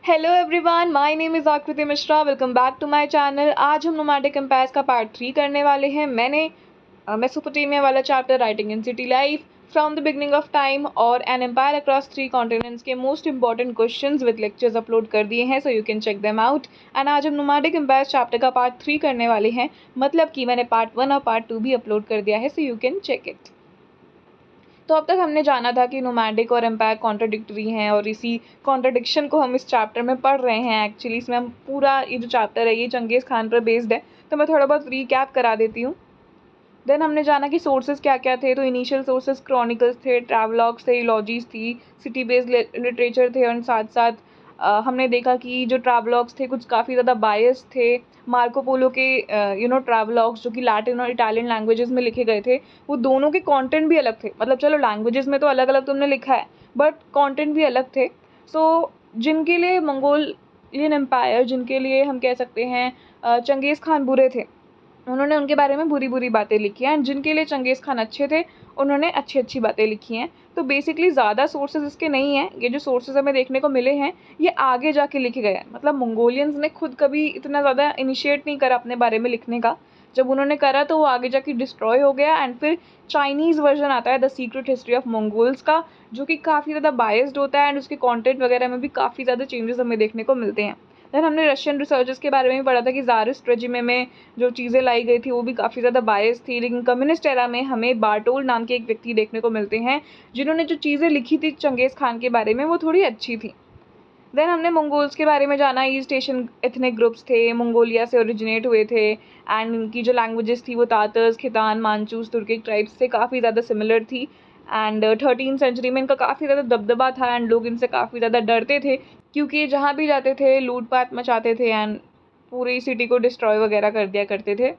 Hello everyone, my name is Akriti Mishra. Welcome back to my channel. आज हम nomadic empires का part 3 करने वाले हैं। मैंने मेसोपोटामिया वाला chapter writing in city life from the beginning of time और एन एम्पायर अक्रॉस 3 कॉन्टिनेंट्स के most important questions with lectures upload कर दिए हैं, so you can check them out. And आज हम नोमैडिक एम्पायर्स चैप्टर का part 3 करने वाले हैं, मतलब कि मैंने पार्ट 1 और पार्ट 2 भी अपलोड कर दिया है, so you can check it. तो अब तक हमने जाना था कि नोमैडिक और एम्पायर कॉन्ट्राडिक्टरी हैं और इसी कॉन्ट्राडिक्शन को हम इस चैप्टर में पढ़ रहे हैं। एक्चुअली इसमें हम पूरा ये जो चैप्टर है ये चंगेज़ खान पर बेस्ड है, तो मैं थोड़ा बहुत रीकैप करा देती हूँ। देन हमने जाना कि सोर्सेज क्या क्या थे। तो इनिशियल सोर्सेज क्रॉनिकल्स थे, ट्रैवलॉग्स थे, इलॉजीज थी, सिटी बेस्ड लिटरेचर थे और साथ साथ हमने देखा कि जो ट्रैवलॉग्स थे कुछ काफ़ी ज़्यादा बायस थे। मार्को पोलो के ट्रैवलॉग्स जो कि लैटिन और इटालियन लैंग्वेजेस में लिखे गए थे, वो दोनों के कंटेंट भी अलग थे। मतलब चलो लैंग्वेजेस में तो अलग अलग तुमने लिखा है, बट कंटेंट भी अलग थे। सो जिनके लिए मंगोलियन एम्पायर, जिनके लिए हम कह सकते हैं चंगेज़ खान बुरे थे, उन्होंने उनके बारे में बुरी बुरी बातें लिखी हैं। एंड जिनके लिए चंगेज़ खान अच्छे थे, उन्होंने अच्छी अच्छी बातें लिखी हैं। तो बेसिकली ज़्यादा सोर्सेज इसके नहीं हैं। ये जो सोर्सेज हमें देखने को मिले हैं ये आगे जाके लिखे गए हैं। मतलब मंगोलियंस ने खुद कभी इतना ज़्यादा इनिशिएट नहीं करा अपने बारे में लिखने का। जब उन्होंने करा तो वो आगे जाके डिस्ट्रॉय हो गया। एंड फिर चाइनीज़ वर्जन आता है the secret history of Mongols का, जो कि काफ़ी ज़्यादा बायस्ड होता है एंड उसके कॉन्टेंट वगैरह में भी काफ़ी ज़्यादा चेंजेस हमें देखने को मिलते हैं। देन हमने रशियन रिसर्चर्स के बारे में भी पढ़ा था कि ज़ारिस्ट रेजिमे में जो चीज़ें लाई गई थी वो भी काफ़ी ज़्यादा बायस थी। लेकिन कम्युनिस्ट एरा में हमें बार्टोल नाम के एक व्यक्ति देखने को मिलते हैं, जिन्होंने जो चीज़ें लिखी थी चंगेज़ खान के बारे में वो थोड़ी अच्छी थी। देन हमने मंगोल्स के बारे में जाना। ईस्ट एशियन एथनिक ग्रुप्स थे, मंगोलिया से ओरिजिनेट हुए थे एंड इनकी जो लैंग्वेजेस थी वो तातर्स, खितान, मानचूस, तुर्किक ट्राइब्स से काफ़ी ज़्यादा सिमिलर थी। एंड 13th सेंचुरी में इनका काफ़ी ज़्यादा दबदबा था एंड लोग इनसे काफ़ी ज़्यादा डरते थे, क्योंकि जहाँ भी जाते थे लूटपाट मचाते थे एंड पूरी सिटी को डिस्ट्रॉय वगैरह कर दिया करते थे।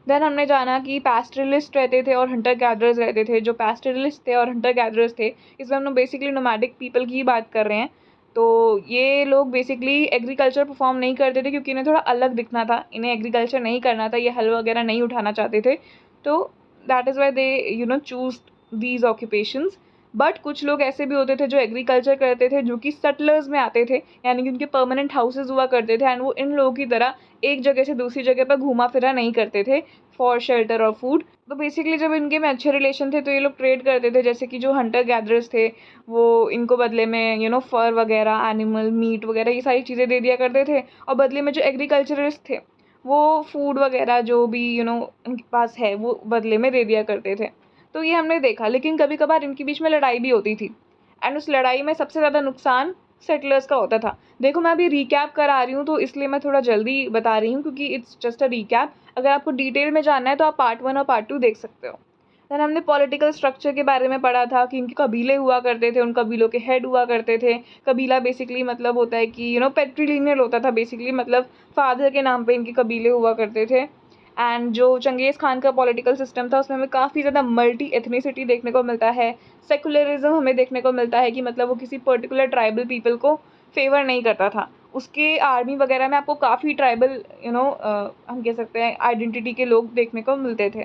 देन हमने जाना कि पैस्टरलिस्ट रहते थे और हंटर गैदरर्स रहते थे। जो पैस्टरलिस्ट थे और हंटर गैदरर्स थे, इसमें हम लोग बेसिकली नोमैडिक पीपल की ही बात कर रहे हैं। तो ये लोग बेसिकली एग्रीकल्चर परफॉर्म नहीं करते थे, क्योंकि इन्हें थोड़ा अलग दिखना था। इन्हें एग्रीकल्चर नहीं करना था, ये हल वगैरह नहीं उठाना चाहते थे। तो that is why they choose these occupations. But कुछ लोग ऐसे भी होते थे जो एग्रीकल्चर करते थे, जो कि सेटलर्स में आते थे, यानी कि उनके परमानेंट हाउसेज हुआ करते थे एंड वो इन लोगों की तरह एक जगह से दूसरी जगह पर घूमा फिरा नहीं करते थे फॉर शेल्टर और फूड। तो बेसिकली जब इनके में अच्छे रिलेशन थे तो ये लोग ट्रेड करते थे। जैसे कि जो हंटर गैदरर्स थे वो इनको बदले में फर वगैरह, एनिमल मीट वगैरह ये सारी चीज़ें दे दिया करते थे, और बदले में जो एग्रीकल्चरिस्ट थे वो फूड वगैरह जो भी उनके पास है वो बदले में दे दिया करते थे। तो ये हमने देखा। लेकिन कभी कभार इनके बीच में लड़ाई भी होती थी एंड उस लड़ाई में सबसे ज़्यादा नुकसान सेटलर्स का होता था। देखो मैं अभी रीकैप करा रही हूँ तो इसलिए मैं थोड़ा जल्दी बता रही हूँ, क्योंकि इट्स जस्ट अ रीकैप। अगर आपको डिटेल में जानना है तो आप पार्ट 1 और पार्ट 2 देख सकते हो। देन हमने पॉलिटिकल स्ट्रक्चर के बारे में पढ़ा था कि इनके कबीले हुआ करते थे, उन कबीलों के हेड हुआ करते थे। कबीला बेसिकली मतलब होता है कि पेट्रीलिनियल होता था बेसिकली, मतलब फादर के नाम पे इनके कबीले हुआ करते थे। एंड जो चंगेज़ खान का पॉलिटिकल सिस्टम था उसमें हमें काफ़ी ज़्यादा मल्टी एथनिसिटी देखने को मिलता है। सेकुलरिज्म हमें देखने को मिलता है कि मतलब वो किसी पर्टिकुलर ट्राइबल पीपल को फेवर नहीं करता था। उसके आर्मी वगैरह में आपको काफ़ी ट्राइबल हम कह सकते हैं आइडेंटिटी के लोग देखने को मिलते थे।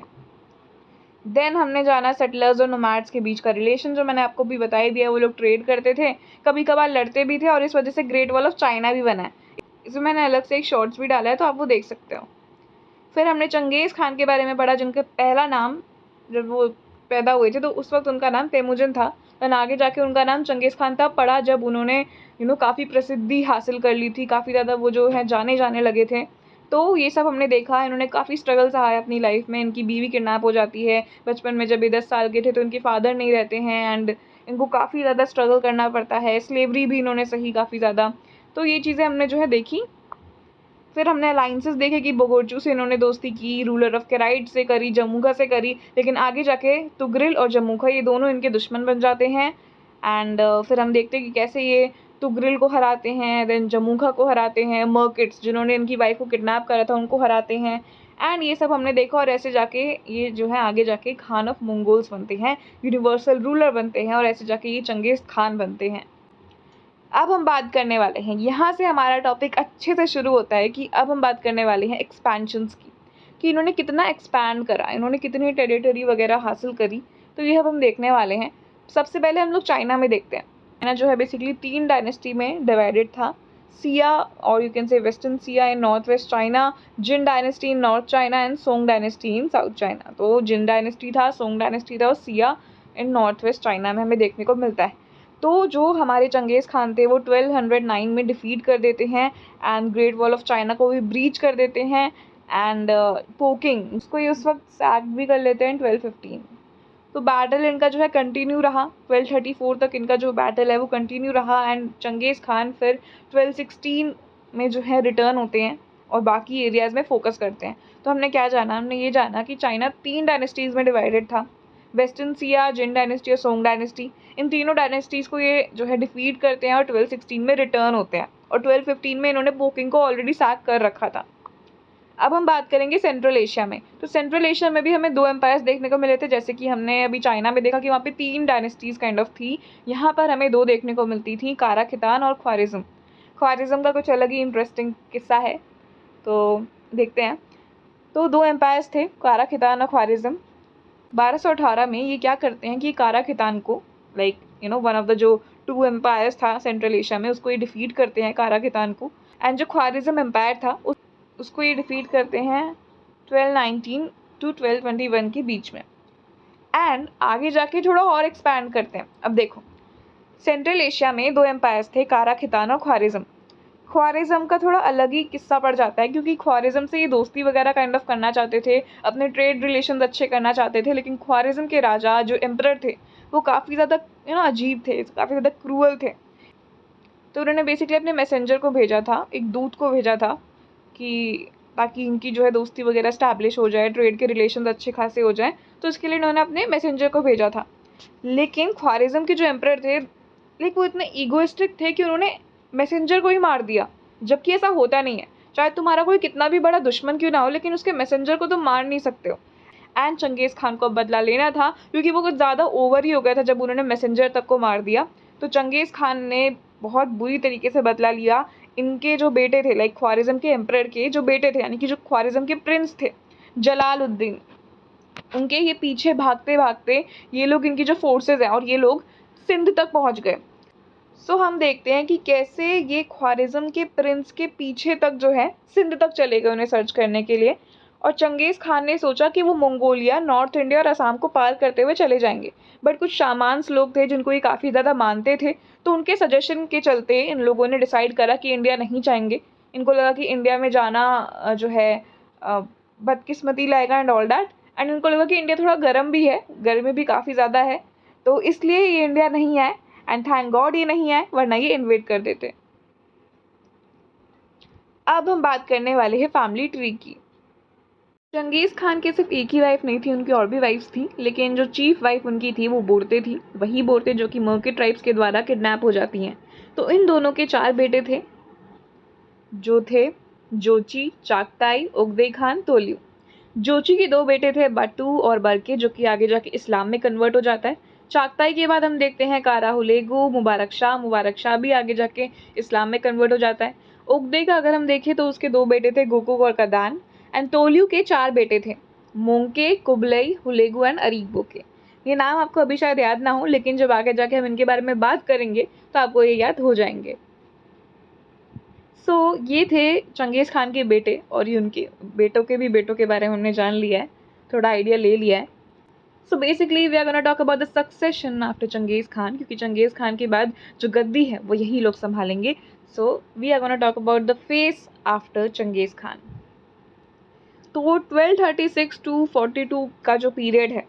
देन हमने जाना सेटलर्स और नोमैड्स के बीच का रिलेशन, जो मैंने आपको भी बता ही दिया। वो लोग ट्रेड करते थे, कभी कभार लड़ते भी थे, और इस वजह से ग्रेट वॉल ऑफ चाइना भी बना है। इसमें मैंने अलग से एक शॉर्ट्स भी डाला है, तो आप वो देख सकते हो। फिर हमने चंगेज़ खान के बारे में पढ़ा, जिनका पहला नाम, जब वो पैदा हुए थे तो उस वक्त उनका नाम तेमुजिन था। देन आगे जाके उनका नाम चंगेज़ खान तब पड़ा जब उन्होंने काफ़ी प्रसिद्धि हासिल कर ली थी, काफ़ी ज़्यादा वो जो है जाने जाने लगे थे। तो ये सब हमने देखा। इन्होंने काफ़ी स्ट्रगल सहा है अपनी लाइफ में। इनकी बीवी किडनैप हो जाती है बचपन में, जब ये 10 साल के थे तो इनके फादर नहीं रहते हैं एंड इनको काफ़ी ज़्यादा स्ट्रगल करना पड़ता है। स्लेवरी भी इन्होंने सही काफ़ी ज़्यादा। तो ये चीज़ें हमने जो है देखी। फिर हमने अलाइंसेस देखे कि बोगोर्चू से इन्होंने दोस्ती की, रूलर ऑफ केराइट से करी, जमूका से करी, लेकिन आगे जाके तुगरिल और जमूका ये दोनों इनके दुश्मन बन जाते हैं। एंड फिर हम देखते हैं कि कैसे ये तुगरिल को हराते हैं, देन जमूका को हराते हैं, मर्किट्स जिन्होंने इनकी वाइफ को किडनैप करा था उनको हराते हैं। एंड ये सब हमने देखा, और ऐसे जाके ये जो है आगे जाके खान ऑफ मंगोल्स बनते हैं, यूनिवर्सल रूलर बनते हैं, और ऐसे जाके ये चंगेज़ खान बनते हैं। अब हम बात करने वाले हैं, यहाँ से हमारा टॉपिक अच्छे से शुरू होता है कि अब हम बात करने वाले हैं एक्सपेंशंस की, कि इन्होंने कितना एक्सपैंड करा, इन्होंने कितनी टेरिटरी वगैरह हासिल करी। तो ये अब हम देखने वाले हैं। सबसे पहले हम लोग चाइना में देखते हैं। चाइना जो है बेसिकली 3 डायनेस्टी में डिवाइडेड था। Xia, or you can say Western Xia in northwest China, Jin dynasty in north China and Song dynasty in south China. तो Jin dynasty था, Song dynasty था और Xia in northwest China में हमें देखने को मिलता है. तो जो हमारे चंगेज़ खान थे वो 1209 में डिफीट कर देते हैं and great wall of China को भी ब्रीच कर देते हैं एंड पोकिंग उसको ये उस वक्त सैक भी कर लेते हैं 1215. तो बैटल इनका जो है कंटिन्यू रहा 1234 तक. इनका जो बैटल है वो कंटिन्यू रहा एंड चंगेज़ खान फिर 1216 में जो है रिटर्न होते हैं और बाकी एरियाज़ में फोकस करते हैं. तो हमने क्या जाना, हमने ये जाना कि चाइना 3 डायनेस्टीज़ में डिवाइडेड था, वेस्टर्न सिया, जिन डायनेस्टी और सोंग डायनेस्टी. इन तीनों डायनेस्टीज़ को ये जो है डिफीट करते हैं और 1216 में रिटर्न होते हैं और 1215 में इन्होंने पोकिंग को ऑलरेडी सैक कर रखा था. अब हम बात करेंगे सेंट्रल एशिया में. तो सेंट्रल एशिया में भी हमें 2 एम्पायर्स देखने को मिले थे, जैसे कि हमने अभी चाइना में देखा कि वहाँ पे 3 डायनेस्टीज़ काइंड ऑफ थी. यहाँ पर हमें 2 देखने को मिलती थी, कारा खितान और ख्वारिज़्म. ख्वारिज़्म का कुछ अलग ही इंटरेस्टिंग किस्सा है, तो देखते हैं. तो 2 एम्पायर्स थे, कारा खितान और ख्वारिज़्म. 1218 में ये क्या करते हैं कि कारा खितान को लाइक वन ऑफ द जो 2 एम्पायर्स था सेंट्रल एशिया में उसको ये डिफीट करते हैं कारा खितान को. एंड जो ख्वारिज़्म एम्पायर था उसको ये डिफीट करते हैं 1219 टू 1221 के बीच में. एंड आगे जाके थोड़ा और एक्सपैंड करते हैं. अब देखो, सेंट्रल एशिया में 2 एम्पायर्स थे, कारा खितान और ख्वारिज़्म. ख्वारिज़्म का थोड़ा अलग ही किस्सा पड़ जाता है क्योंकि ख्वारिज़्म से ये दोस्ती वगैरह काइंड ऑफ करना चाहते थे, अपने ट्रेड रिलेशंस अच्छे करना चाहते थे. लेकिन ख्वारिज़्म के राजा जो एम्परर थे वो काफ़ी ज़्यादा अजीब थे, काफ़ी ज़्यादा क्रूअल थे. तो उन्होंने बेसिकली अपने मैसेंजर को भेजा था, एक दूत को भेजा था कि ताकि इनकी जो है दोस्ती वगैरह स्टैब्लिश हो जाए, ट्रेड के रिलेशंस अच्छे खासे हो जाएं. तो इसके लिए इन्होंने अपने मैसेंजर को भेजा था. लेकिन ख्वारिज़्म के जो एम्परर थे लेकिन वो इतने ईगोइस्टिक थे कि उन्होंने मैसेंजर को ही मार दिया, जबकि ऐसा होता नहीं है. चाहे तुम्हारा कोई कितना भी बड़ा दुश्मन क्यों ना हो, लेकिन उसके मैसेंजर को तुम मार नहीं सकते हो. एंड चंगेज़ खान को बदला लेना था क्योंकि वो कुछ ज़्यादा ओवर ही हो गया था जब उन्होंने मैसेंजर तक को मार दिया. तो चंगेज़ खान ने बहुत बुरी तरीके से बदला लिया. इनके जो बेटे थे लाइक ख्वारिज़्म के एम्परर के जो बेटे थे, यानी कि जो ख्वारिज़्म के प्रिंस थे जलालुद्दीन, उनके ये पीछे भागते भागते ये लोग, इनकी जो फोर्सेस हैं, और ये लोग सिंध तक पहुंच गए. सो हम देखते हैं कि कैसे ये ख्वारिज़्म के प्रिंस के पीछे तक जो है सिंध तक चले गए उन्हें सर्च करने के लिए. और चंगेज़ खान ने सोचा कि वो मंगोलिया, नॉर्थ इंडिया और असम को पार करते हुए चले जाएंगे. बट कुछ शामान्स लोग थे जिनको ये काफ़ी ज़्यादा मानते थे, तो उनके सजेशन के चलते इन लोगों ने डिसाइड करा कि इंडिया नहीं जाएंगे. इनको लगा कि इंडिया में जाना जो है बदकिस्मती लाएगा एंड ऑल दैट. एंड इनको लगा कि इंडिया थोड़ा गर्म भी है, गर्मी भी काफ़ी ज़्यादा है, तो इसलिए ये इंडिया नहीं आए. एंड थैंक गॉड ये नहीं आए, वरना ये इन्वेड कर देते. अब हम बात करने वाले हैं फैमिली ट्री की. चंगेज़ खान के सिर्फ एक ही वाइफ नहीं थी, उनकी और भी वाइफ्स थी. लेकिन जो चीफ वाइफ उनकी थी वो बोरते थी, वही बोरते जो कि मर्के ट्राइब्स के द्वारा किडनैप हो जाती हैं. तो इन दोनों के 4 बेटे थे, जो थे जोची, चागताई, उगदे खान, तोलियो. जोची के 2 बेटे थे, बटू और बरके, जो कि आगे जाके इस्लाम में कन्वर्ट हो जाता है. चागताई के बाद हम देखते हैं कारा हुलेगु, मुबारक शाह भी आगे जाके इस्लाम में कन्वर्ट हो जाता है. उगदे का अगर हम देखें तो उसके 2 बेटे थे, गोकुक और कदान. एंड तोलियो के 4 बेटे थे, मोंके, कुबलई, हुलेगु एंड अरीगबो के. ये नाम आपको अभी शायद याद ना हो, लेकिन जब आगे जाके हम इनके बारे में बात करेंगे तो आपको ये याद हो जाएंगे. सो ये थे चंगेज़ खान के बेटे, और ये उनके बेटों के बारे में हमने जान लिया है, थोड़ा आइडिया ले लिया है. So basically we are gonna talk about the succession after Genghis Khan, क्योंकि चंगेज़ खान के बाद जो गद्दी है वो यही लोग संभालेंगे. So we are gonna talk about the phase after Genghis Khan. तो 1236 टू 42 का जो पीरियड है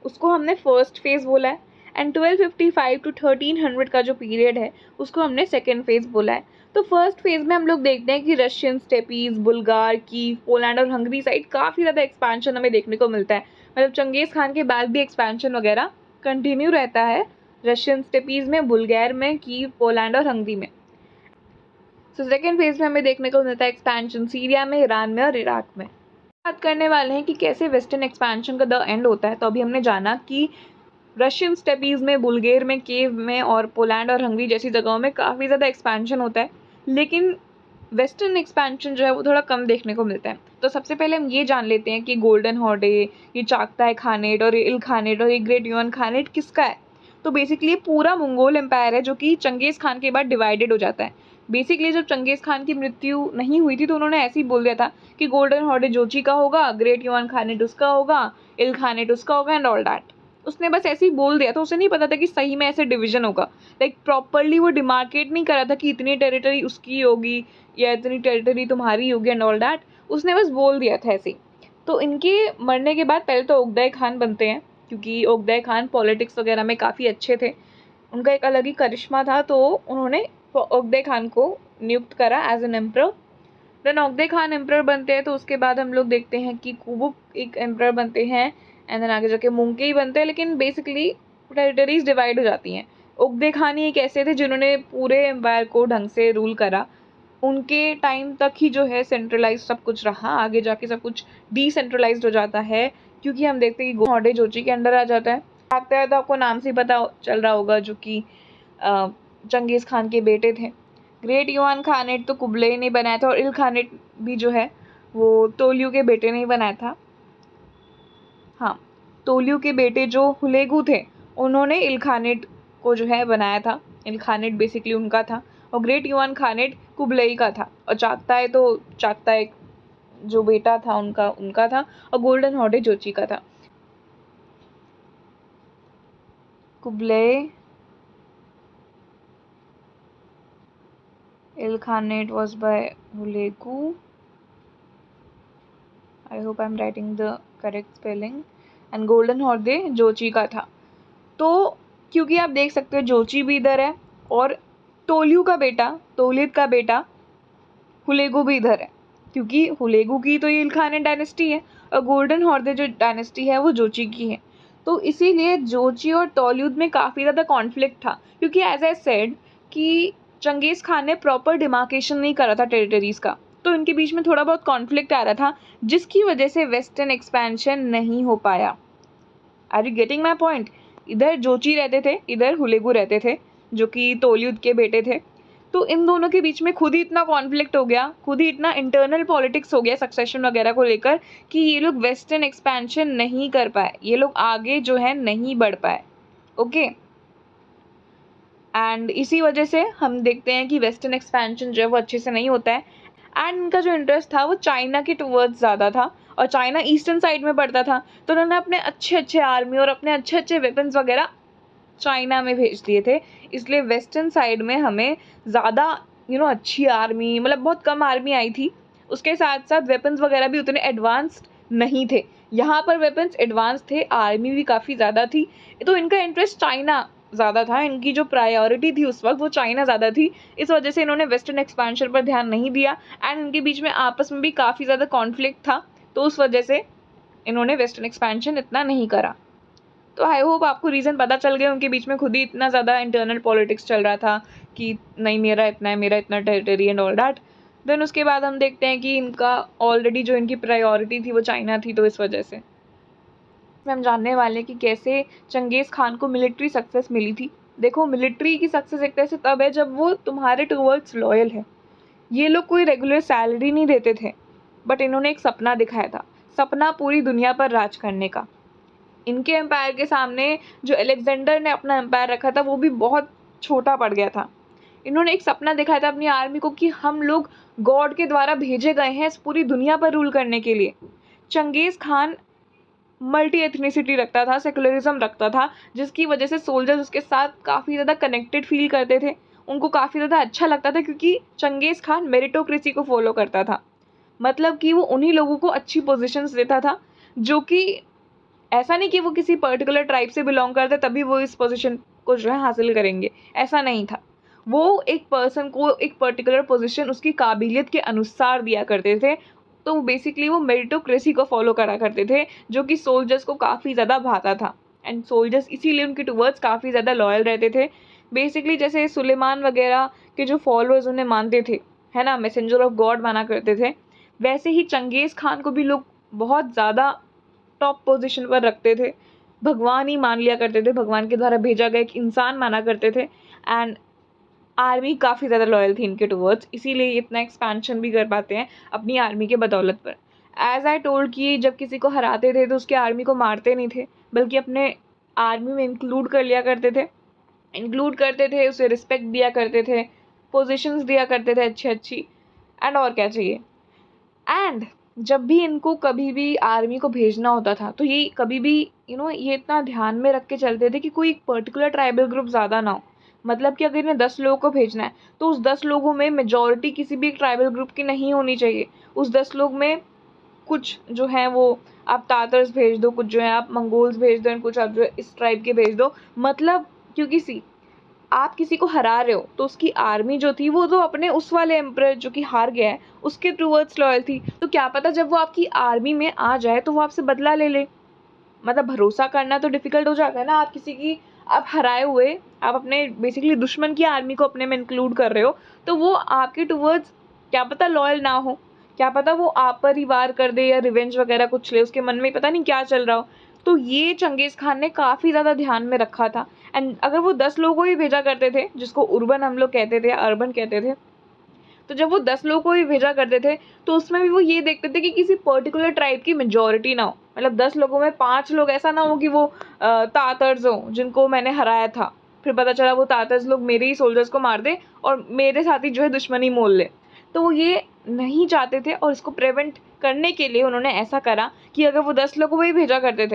उसको हमने फर्स्ट फेज़ बोला है. एंड 1255 टू 1300 का जो पीरियड है उसको हमने सेकेंड फेज़ बोला है. तो फर्स्ट फेज़ में हम लोग देखते हैं कि Russian stapes, Bulgar, Kyiv, Poland और हंगरी साइड काफ़ी ज़्यादा एक्सपेंशन हमें देखने को मिलता है. मतलब चंगेज़ खान के बाद भी एक्सपेंशन वगैरह कंटिन्यू रहता है रशियन स्टेपीज़ में, बुल्गार में, कीव, पोलैंड और हंगरी में. सो सेकेंड फेज़ में हमें देखने को मिलता है एक्सपेंशन सीरिया में, ईरान में और इराक में. बात करने वाले हैं कि कैसे वेस्टर्न एक्सपेंशन का द एंड होता है. तो अभी हमने जाना कि रशियन स्टेपीज़ में, बुल्गार में, कीव में और पोलैंड और हंगरी जैसी जगहों में काफ़ी ज़्यादा एक्सपेंशन होता है, लेकिन वेस्टर्न एक्सपेंशन जो है वो थोड़ा कम देखने को मिलता है. तो सबसे पहले हम ये जान लेते हैं कि गोल्डन हॉर्डे, ये चागताई खानेट और ये इल खानेट और ये ग्रेट युआन खानेट किसका है. तो बेसिकली ये पूरा मंगोल एम्पायर है जो कि चंगेज़ खान के बाद डिवाइडेड हो जाता है. बेसिकली जब चंगेज़ खान की मृत्यु नहीं हुई थी तो उन्होंने ऐसे ही बोल दिया था कि गोल्डन हॉर्डे जोची का होगा, ग्रेट युआन खानेट उसका होगा, इल खानेट उसका होगा एंड ऑल दैट। उसने बस ऐसे ही बोल दिया था, उसे नहीं पता था कि सही में ऐसे डिवीजन होगा। लाइक प्रॉपरली वो डिमार्केट नहीं करा था कि इतनी टेरिटरी उसकी होगी या इतनी टेरिटरी तुम्हारी होगी एंड ऑल दैट। उसने बस बोल दिया था ऐसे ही। तो इनके मरने के बाद पहले तो ओगदेई खान बनते हैं, क्योंकि ओगदेई खान पॉलिटिक्स वगैरह में काफ़ी अच्छे थे, उनका एक अलग ही करिश्मा था, तो उन्होंने ओगदेई खान को नियुक्त करा as an emperor. Then Ogedei Khan emperor बनते हैं, तो उसके बाद हम लोग देखते हैं कि कुबुक एक एम्परर बनते हैं एंड देन आगे जाके मुंगके बनते हैं, लेकिन बेसिकली टेरिटरीज डिवाइड हो जाती हैं। ओगदेई खान ही एक ऐसे थे जिन्होंने पूरे एम्पायर को ढंग से रूल करा। उनके टाइम तक ही जो है सेंट्रलाइज सब कुछ रहा, आगे जाके सब कुछ डिसेंट्रलाइज्ड हो जाता है, क्योंकि हम देखते हैं कि हॉर्डे जोची के अंडर आ जाता है। लगता है तो आपको नाम से पता चल रहा होगा, जो कि चंगेज़ खान के बेटे थे। ग्रेट युआन खानेट तो कुबले ने बनाया था, और इल खानेट भी जो है वो तोल्यू के बेटे ने ही बनाया था। हाँ, तोल्यू के बेटे जो हुलेगु थे उन्होंने इल खानेट को जो है बनाया था। इल खानेट बेसिकली उनका था, और ग्रेट युआन खानेट कुबलई का था, और चागताई जो बेटा था उनका था, और गोल्डन हॉर्डे जोची का था। Kublai Il Khanate was by Hulegu. I hope I'm writing the correct spelling. And Golden Horde Jochi का था। तो क्योंकि आप देख सकते हो जोची भी इधर है, और तोलिद का बेटा हुलेगु भी इधर है, क्योंकि हुलेगु की तो ये इल खानेट डायनेस्टी है, और गोल्डन हॉर्डे जो डायनेस्टी है वो जोची की है। तो इसीलिए जोची और तोल्यूद में काफ़ी ज़्यादा कॉन्फ्लिक्ट था, क्योंकि एज आई सेड कि चंगेज़ खान ने प्रॉपर डिमार्केशन नहीं करा था टेरिटरीज़ का, तो इनके बीच में थोड़ा बहुत कॉन्फ्लिक्ट आ रहा था, जिसकी वजह से वेस्टर्न एक्सपेंशन नहीं हो पाया। Are you getting my point? इधर जोची रहते थे, इधर हुलेगु रहते थे, जो कि तोल्यूद के बेटे थे। तो इन दोनों के बीच में खुद ही इतना कॉन्फ्लिक्ट हो गया, खुद ही इतना इंटरनल पॉलिटिक्स हो गया सक्सेशन वगैरह को लेकर, कि ये लोग वेस्टर्न एक्सपेंशन नहीं कर पाए, ये लोग आगे जो है नहीं बढ़ पाए। ओके, एंड इसी वजह से हम देखते हैं कि वेस्टर्न एक्सपेंशन जो है वो अच्छे से नहीं होता है। एंड इनका जो इंटरेस्ट था वो चाइना के टूवर्ड्स ज़्यादा था, और चाइना ईस्टर्न साइड में पड़ता था, तो उन्होंने अपने अच्छे आर्मी और अपने अच्छे वेपन्स वगैरह चाइना में भेज दिए थे। इसलिए वेस्टर्न साइड में हमें ज़्यादा अच्छी आर्मी, मतलब बहुत कम आर्मी आई थी। उसके साथ साथ वेपन्स वगैरह भी उतने एडवांस्ड नहीं थे। यहाँ पर वेपन्स एडवांस थे, आर्मी भी काफ़ी ज़्यादा थी, तो इनका इंटरेस्ट चाइना ज़्यादा था, इनकी जो प्रायोरिटी थी उस वक्त वो चाइना ज़्यादा थी। इस वजह से इन्होंने वेस्टर्न एक्सपेंशन पर ध्यान नहीं दिया, एंड इनके बीच में आपस में भी काफ़ी ज़्यादा कॉन्फ्लिक्ट था, तो उस वजह से इन्होंने वेस्टर्न एक्सपेंशन इतना नहीं करा। तो आई होप आपको रीज़न पता चल गया, उनके बीच में खुद ही इतना ज़्यादा इंटरनल पॉलिटिक्स चल रहा था कि नहीं मेरा इतना territory and all that. Then उसके बाद हम देखते हैं कि इनका ऑलरेडी जो इनकी प्रायोरिटी थी वो चाइना थी, तो इस वजह से हम जानने वाले हैं कि कैसे चंगेज़ खान को मिलिट्री सक्सेस मिली थी। देखो, मिलिट्री की सक्सेस एक तरह से तब है जब वो तुम्हारे टूवर्ड्स लॉयल है। ये लोग कोई रेगुलर सैलरी नहीं देते थे, बट इन्होंने एक सपना दिखाया था, सपना पूरी दुनिया पर राज करने का। इनके एम्पायर के सामने जो अलेक्जेंडर ने अपना एम्पायर रखा था वो भी बहुत छोटा पड़ गया था। इन्होंने एक सपना दिखाया था अपनी आर्मी को कि हम लोग गॉड के द्वारा भेजे गए हैं इस पूरी दुनिया पर रूल करने के लिए। चंगेज़ खान मल्टी एथनिसिटी रखता था, सेकुलरिज्म रखता था, जिसकी वजह से सोल्जर्स उसके साथ काफ़ी ज़्यादा कनेक्टेड फील करते थे, उनको काफ़ी ज़्यादा अच्छा लगता था, क्योंकि चंगेज़ खान मेरिटोक्रेसी को फॉलो करता था। मतलब कि वो उन्हीं लोगों को अच्छी पोजीशंस देता था, जो कि ऐसा नहीं कि वो किसी पर्टिकुलर ट्राइब से बिलोंग करते तभी वो इस पोजीशन को जो है हासिल करेंगे, ऐसा नहीं था। वो एक पर्सन को एक पर्टिकुलर पोजीशन उसकी काबिलियत के अनुसार दिया करते थे, तो बेसिकली वो मेरिटोक्रेसी को फॉलो करा करते थे, जो कि सोल्जर्स को काफ़ी ज़्यादा भाता था, एंड सोल्जर्स इसीलिए उनके टूवर्ड्स काफ़ी ज़्यादा लॉयल रहते थे। बेसिकली जैसे सुलेमान वगैरह के जो फॉलोअर्स उन्हें मानते थे, है ना, मैसेंजर ऑफ गॉड माना करते थे, वैसे ही चंगेज़ खान को भी लोग बहुत ज़्यादा टॉप पोजीशन पर रखते थे, भगवान ही मान लिया करते थे, भगवान के द्वारा भेजा गया एक इंसान माना करते थे। एंड आर्मी काफ़ी ज़्यादा लॉयल थी इनके टूवर्ड्स, इसीलिए इतना एक्सपेंशन भी कर पाते हैं अपनी आर्मी के बदौलत पर। एज आई टोल्ड कि जब किसी को हराते थे तो उसके आर्मी को मारते नहीं थे, बल्कि अपने आर्मी में इंक्लूड कर लिया करते थे, उसे रिस्पेक्ट दिया करते थे, पोजीशंस दिया करते थे अच्छी अच्छी, एंड और क्या चाहिए। एंड जब भी इनको कभी भी आर्मी को भेजना होता था तो ये कभी भी ये इतना ध्यान में रख के चलते थे कि कोई एक पर्टिकुलर ट्राइबल ग्रुप ज़्यादा ना हो। मतलब कि अगर इन्हें 10 लोगों को भेजना है तो उस 10 लोगों में मेजॉरिटी किसी भी एक ट्राइबल ग्रुप की नहीं होनी चाहिए। उस 10 लोग में कुछ जो हैं वो आप तातर्स भेज दो, कुछ जो है आप मंगोल्स भेज दो, एंड कुछ आप जो है इस ट्राइब के भेज दो। मतलब क्योंकि आप किसी को हरा रहे हो तो उसकी आर्मी जो थी वो तो अपने उस वाले एम्परर जो कि हार गया है उसके टूवर्ड्स लॉयल थी। तो क्या पता जब वो आपकी आर्मी में आ जाए तो वो आपसे बदला ले ले। मतलब भरोसा करना तो डिफ़िकल्ट हो जाता है ना, आप किसी की आप हराए हुए आप अपने बेसिकली दुश्मन की आर्मी को अपने में इंक्लूड कर रहे हो, तो वो आपके टूवर्ड्स क्या पता लॉयल ना हो, क्या पता वो आप पर ही वार कर दे या रिवेंज वगैरह कुछ ले, उसके मन में पता नहीं क्या चल रहा हो। तो ये चंगेज़ खान ने काफ़ी ज़्यादा ध्यान में रखा था। एंड अगर वो 10 लोगों को ही भेजा करते थे, जिसको उर्बन हम लोग कहते थे या अर्बन कहते थे, तो जब वो 10 लोगों को ही भेजा करते थे तो उसमें भी वो ये देखते थे कि किसी पर्टिकुलर ट्राइब की मेजॉरिटी ना हो। मतलब 10 लोगों में 5 लोग ऐसा ना हो कि वो तातर्स हों जिनको मैंने हराया था, फिर पता चला वो तातर्स लोग मेरे ही सोल्जर्स को मार दे और मेरे साथ ही जो है दुश्मनी मोल ले। तो वो ये नहीं चाहते थे और इसको प्रिवेंट करने के लिए उन्होंने ऐसा करा कि अगर वो 10 लोगों को ही भेजा करते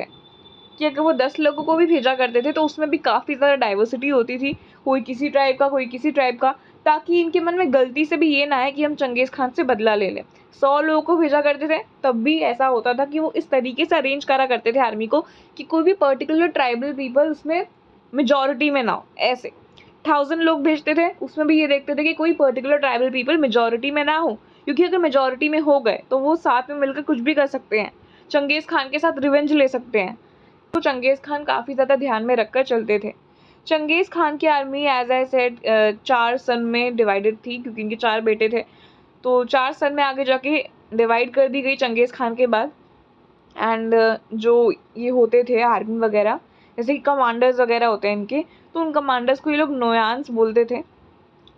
थे तो उसमें भी काफ़ी ज़्यादा डाइवर्सिटी होती थी, कोई किसी ट्राइब का, कोई किसी ट्राइब का, ताकि इनके मन में गलती से भी ये ना आए कि हम चंगेज़ खान से बदला ले लें। 100 लोगों को भेजा करते थे तब भी ऐसा होता था कि वो इस तरीके से अरेंज करा करते थे आर्मी को कि कोई भी पर्टिकुलर ट्राइबल पीपल उसमें मेजॉरिटी में ना हो। ऐसे 1000 लोग भेजते थे, उसमें भी ये देखते थे कि कोई पर्टिकुलर ट्राइबल पीपल मेजॉरिटी में ना हो, क्योंकि अगर मेजॉरिटी में हो गए तो वो साथ में मिलकर कुछ भी कर सकते हैं, चंगेज़ खान के साथ रिवेंज ले सकते हैं। तो चंगेज़ खान काफ़ी ज़्यादा ध्यान में रखकर चलते थे। चंगेज़ खान की आर्मी एज़ आई सेड 4 सन में डिवाइडेड थी, क्योंकि इनके 4 बेटे थे। तो 4 सन में आगे जाके डिवाइड कर दी गई चंगेज़ खान के बाद। एंड जो ये होते थे आर्मी वगैरह, जैसे कि कमांडर्स वगैरह होते हैं इनके, तो उन कमांडर्स को ये लोग नोयांस बोलते थे।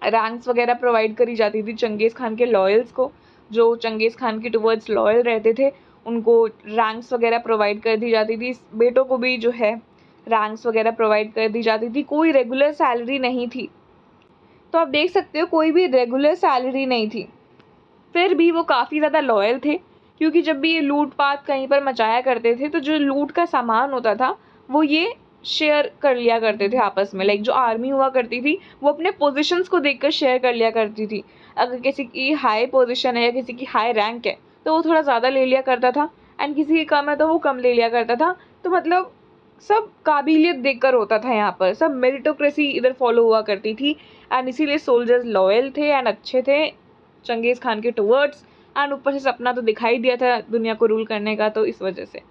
रैंक्स वगैरह प्रोवाइड करी जाती थी चंगेज़ खान के लॉयल्स को, जो चंगेज़ खान के टुवर्ड्स लॉयल रहते थे उनको रैंक्स वगैरह प्रोवाइड कर दी जाती थी। बेटों को भी जो है रैंक्स वगैरह प्रोवाइड कर दी जाती थी। कोई रेगुलर सैलरी नहीं थी, तो आप देख सकते हो कोई भी रेगुलर सैलरी नहीं थी, फिर भी वो काफ़ी ज़्यादा लॉयल थे। क्योंकि जब भी ये लूटपाट कहीं पर मचाया करते थे तो जो लूट का सामान होता था वो ये शेयर कर लिया करते थे आपस में। लाइक जो आर्मी हुआ करती थी वो अपने पोजीशंस को देखकर शेयर कर लिया करती थी। अगर किसी की हाई पोजीशन है या किसी की हाई रैंक है तो वो थोड़ा ज़्यादा ले लिया करता था, एंड किसी की कम है तो वो कम ले लिया करता था। तो मतलब सब काबिलियत देखकर होता था यहाँ पर, सब मेरिटोक्रेसी इधर फॉलो हुआ करती थी। एंड इसीलिए सोल्जर्स लॉयल थे एंड अच्छे थे चंगेज़ खान के टुवर्ड्स, एंड ऊपर से सपना तो दिखाई दिया था दुनिया को रूल करने का, तो इस वजह से।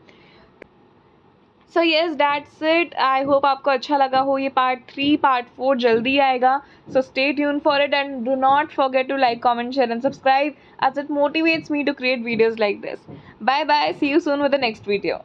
So yes that's it. I hope आपको अच्छा लगा हो। ये पार्ट 3 पार्ट 4 जल्दी आएगा, so stay tune for it and do not forget to like comment share and subscribe as it motivates me to create videos like this. Bye bye, see you soon with the next video.